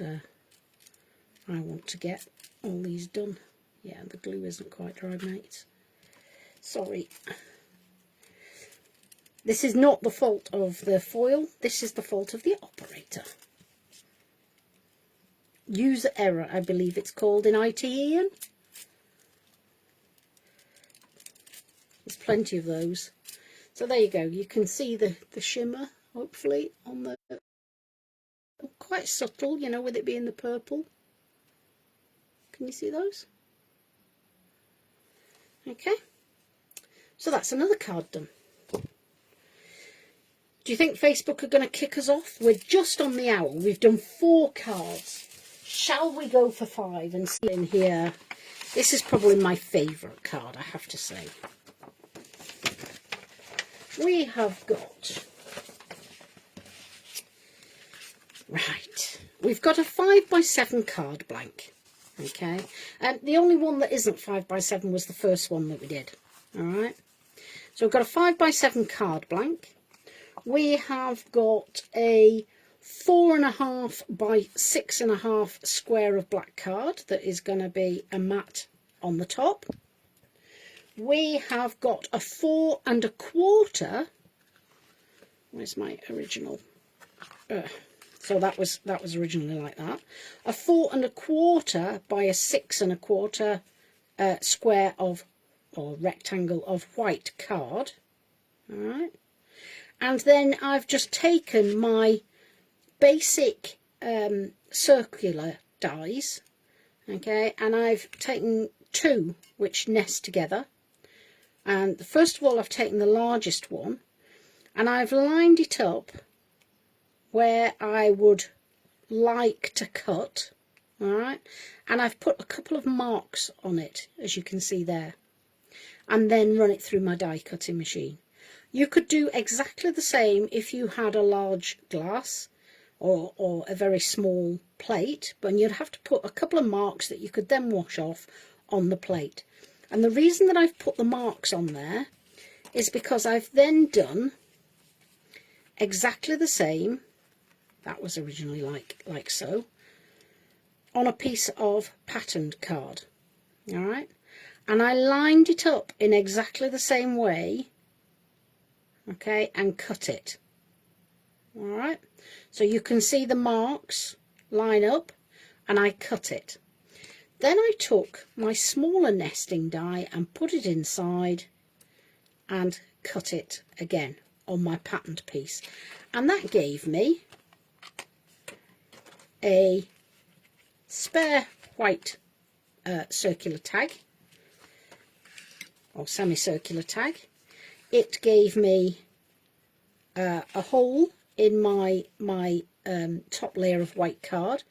I want to get all these done. Yeah, the glue isn't quite dry, mates. Sorry. This is not the fault of the foil. This is the fault of the operator. User error, I believe it's called in IT, Ian. There's plenty of those. So there you go. You can see the shimmer, hopefully, on the... Quite subtle, you know, with it being the purple. Can you see those? Okay. So that's another card done. Do you think Facebook are going to kick us off? We're just on the hour. We've done 4 cards. Shall we go for 5 and see in here? This is probably my favourite card, I have to say. We have got... Right. We've got a 5x7 card blank. Okay. And the only one that isn't 5x7 was the first one that we did. Alright. So we've got a 5x7 card blank. We have got a 4.5 by 6.5 square of black card that is going to be a matte on the top. We have got a 4.25. Where's my original? So that was originally like that. A 4.25 by a 6.25 square of, or rectangle of white card. All right. And then I've just taken my basic circular dies, okay, and I've taken 2 which nest together. And first of all, I've taken the largest one and I've lined it up where I would like to cut, all right, and I've put a couple of marks on it, as you can see there, and then run it through my die cutting machine. You could do exactly the same if you had a large glass or a very small plate, but you'd have to put a couple of marks that you could then wash off on the plate. And the reason that I've put the marks on there is because I've then done exactly the same, that was originally like so, on a piece of patterned card. All right, and I lined it up in exactly the same way, okay, and cut it. All right, so you can see the marks line up, and I cut it. Then I took my smaller nesting die and put it inside and cut it again on my patterned piece, and that gave me a spare white circular tag or semicircular tag. It gave me a hole in my top layer of white card,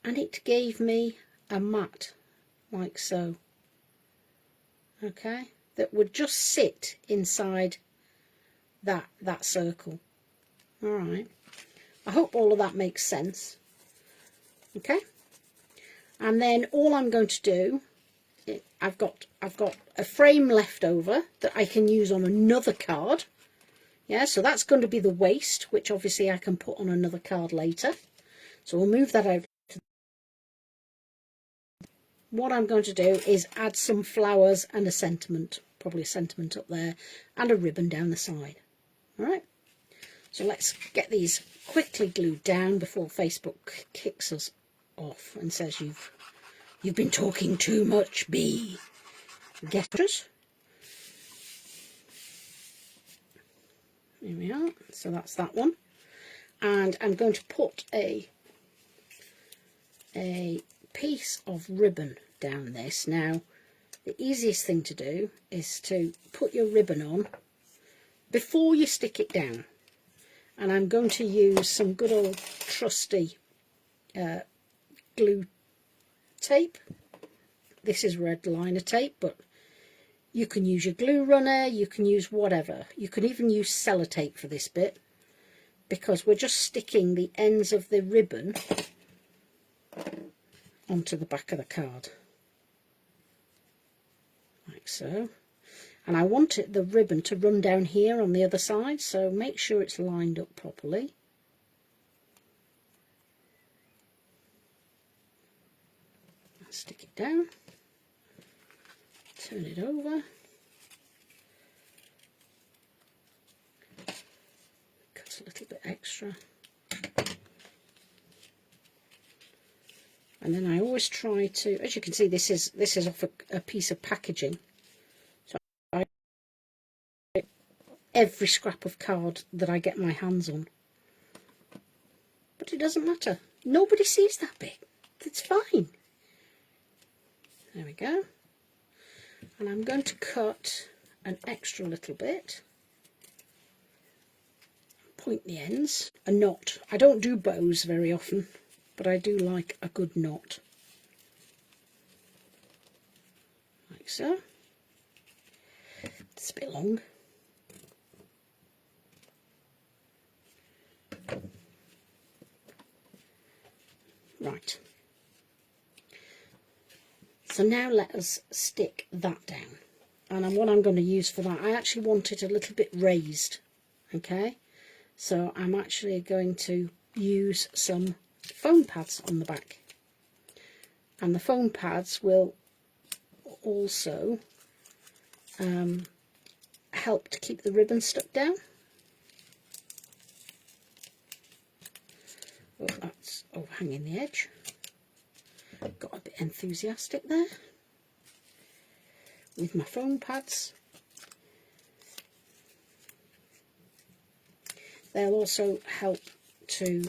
and it gave me a mat like so, okay, that would just sit inside that circle. All right, I hope all of that makes sense. Okay, and then all I'm going to do, I've got a frame left over that I can use on another card. Yeah, so that's going to be the waist, which obviously I can put on another card later. So we'll move that out. What I'm going to do is add some flowers and a sentiment, probably a sentiment up there, and a ribbon down the side. All right, so let's get these quickly glued down before Facebook kicks us off and says you've been talking too much, Bee. Get it? Here we are. So that's that one, and I'm going to put a piece of ribbon down this. Now, the easiest thing to do is to put your ribbon on before you stick it down, and I'm going to use some good old trusty glue tape. This is red liner tape, but you can use your glue runner, you can use whatever. You can even use sellotape for this bit, because we're just sticking the ends of the ribbon onto the back of the card, like so. And I want the ribbon to run down here on the other side, so make sure it's lined up properly. Stick it down, turn it over, cut a little bit extra, and then I always try to, as you can see, this is off a piece of packaging, so I every scrap of card that I get my hands on, but it doesn't matter, nobody sees that bit, it's fine. There we go. And I'm going to cut an extra little bit, point the ends, a knot. I don't do bows very often, but I do like a good knot, like so. It's a bit long. Right. So now let us stick that down. And what I'm going to use for that, I actually want it a little bit raised. Okay. So I'm actually going to use some foam pads on the back. And the foam pads will also help to keep the ribbon stuck down. Oh, that's overhanging the edge. Got a bit enthusiastic there with my foam pads. They'll also help to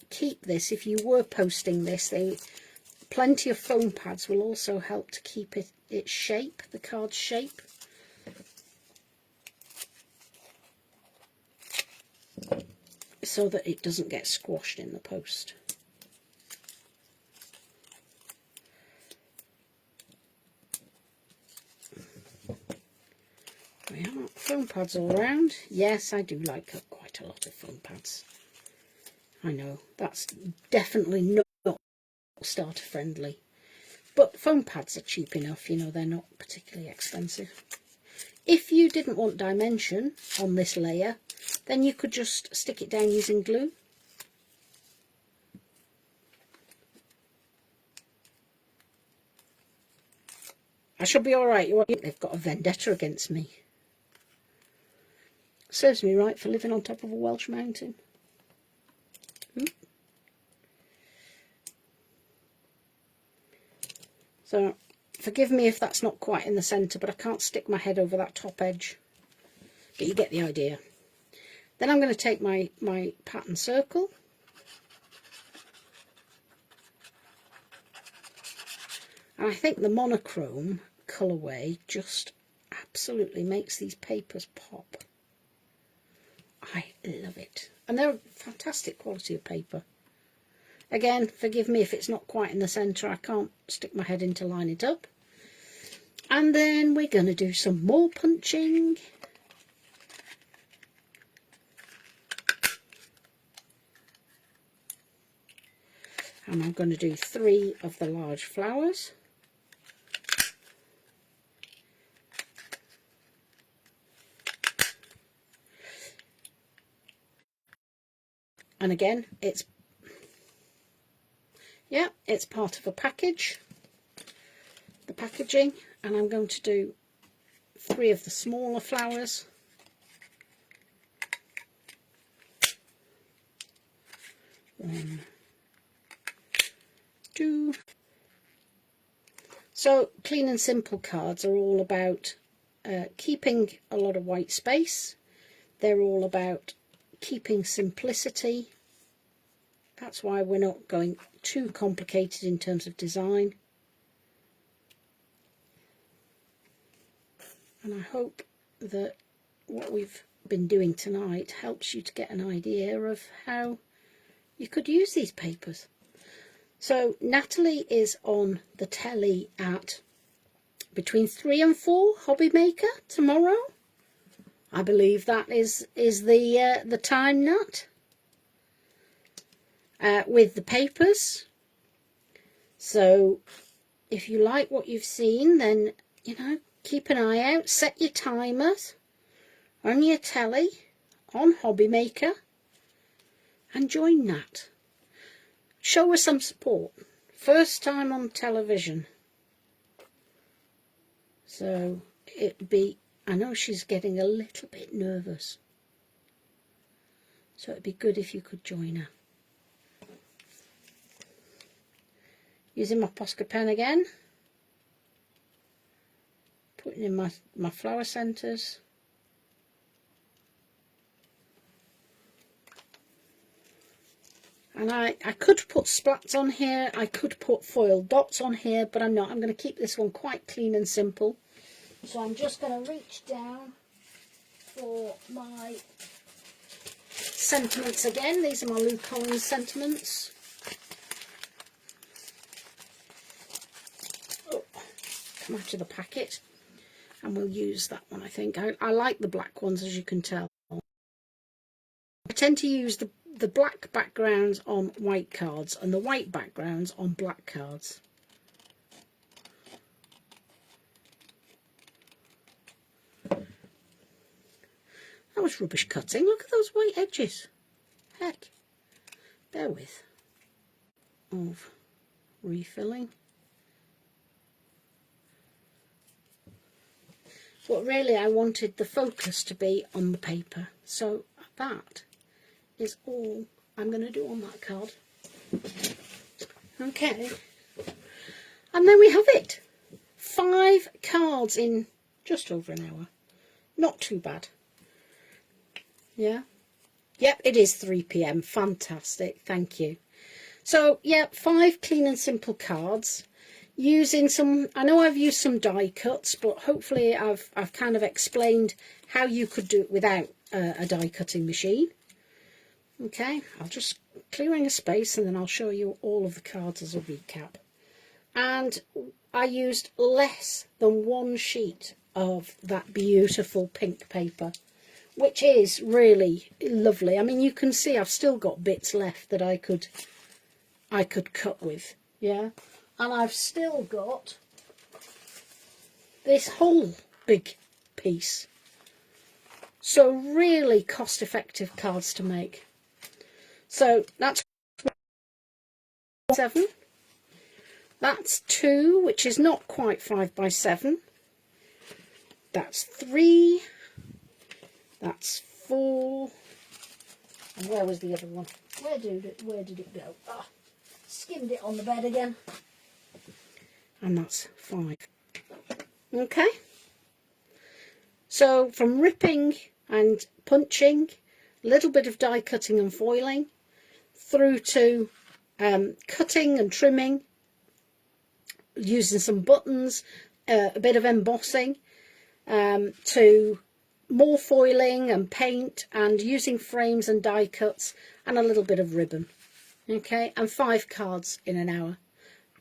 keep this, if you were posting this, plenty of foam pads will also help to keep its shape, the card's shape. So that it doesn't get squashed in the post. There we are, foam pads all around. Yes, I do like quite a lot of foam pads. I know, that's definitely not starter friendly. But foam pads are cheap enough, you know, they're not particularly expensive. If you didn't want dimension on this layer, then you could just stick it down using glue. I shall be alright. They've got a vendetta against me. Serves me right for living on top of a Welsh mountain. So forgive me if that's not quite in the centre, but I can't stick my head over that top edge. But you get the idea. Then I'm going to take my pattern circle. And I think the monochrome colourway just absolutely makes these papers pop. I love it. And they're fantastic quality of paper. Again, forgive me if it's not quite in the centre. I can't stick my head in to line it up. And then we're going to do some more punching. And I'm going to do 3 of the large flowers. And again, it's part of a package, the packaging, and I'm going to do 3 of the smaller flowers. One, 2. So Clean and Simple cards are all about keeping a lot of white space. They're all about keeping simplicity. That's why we're not going too complicated in terms of design. And I hope that what we've been doing tonight helps you to get an idea of how you could use these papers. So Natalie is on the telly at between 3 and 4, Hobby Maker, tomorrow. I believe that is the time, Nat. With the papers. So if you like what you've seen, then, you know, keep an eye out. Set your timers on your telly on Hobby Maker and join Nat. Show her some support. First time on television. So it'd be, I know she's getting a little bit nervous. So it'd be good if you could join her. Using my Posca pen again, putting in my flower centres. And I could put splats on here, I could put foil dots on here, but I'm not. I'm going to keep this one quite clean and simple. So I'm just going to reach down for my sentiments again. These are my Lou Collins sentiments. Come out of the packet, and we'll use that one. I think I like the black ones, as you can tell. I tend to use the black backgrounds on white cards and the white backgrounds on black cards. That was rubbish cutting. Look at those white edges. Heck, bear with. Of refilling. But really I wanted the focus to be on the paper. So that is all I'm going to do on that card. Okay. And then we have it. 5 cards in just over an hour. Not too bad. Yeah. Yep, it is 3 PM. Fantastic. Thank you. So, yeah, 5 clean and simple cards. Using some, I know I've used some die cuts, but hopefully I've kind of explained how you could do it without a die cutting machine. Okay, I'll just clearing a space and then I'll show you all of the cards as a recap. And I used less than 1 sheet of that beautiful pink paper, which is really lovely. I mean, you can see I've still got bits left that I could cut with, yeah. And I've still got this whole big piece. So really cost-effective cards to make. So that's 7. That's 2, which is not quite 5 by 7. That's 3. That's 4. And where was the other one? Where did it go? Ah, skimmed it on the bed again. And that's 5. Okay. So from ripping and punching, a little bit of die cutting and foiling, through to cutting and trimming, using some buttons, a bit of embossing, to more foiling and paint and using frames and die cuts and a little bit of ribbon. Okay, and 5 cards in an hour.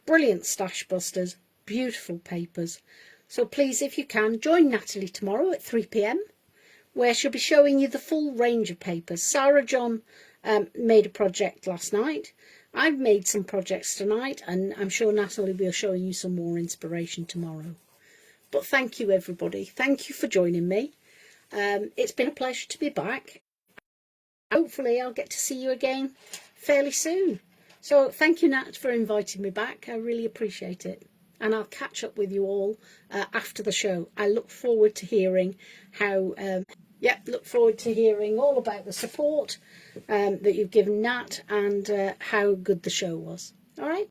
Brilliant stash busters, beautiful papers. So please, if you can, join Natalie tomorrow at 3 p.m, where she'll be showing you the full range of papers. Sarah John made a project last night. I've made some projects tonight, and I'm sure Natalie will be showing you some more inspiration tomorrow. But thank you, everybody. Thank you for joining me. It's been a pleasure to be back. Hopefully I'll get to see you again fairly soon. So thank you, Nat, for inviting me back. I really appreciate it. And I'll catch up with you all after the show. I look forward to hearing how... look forward to hearing all about the support that you've given Nat and how good the show was. All right.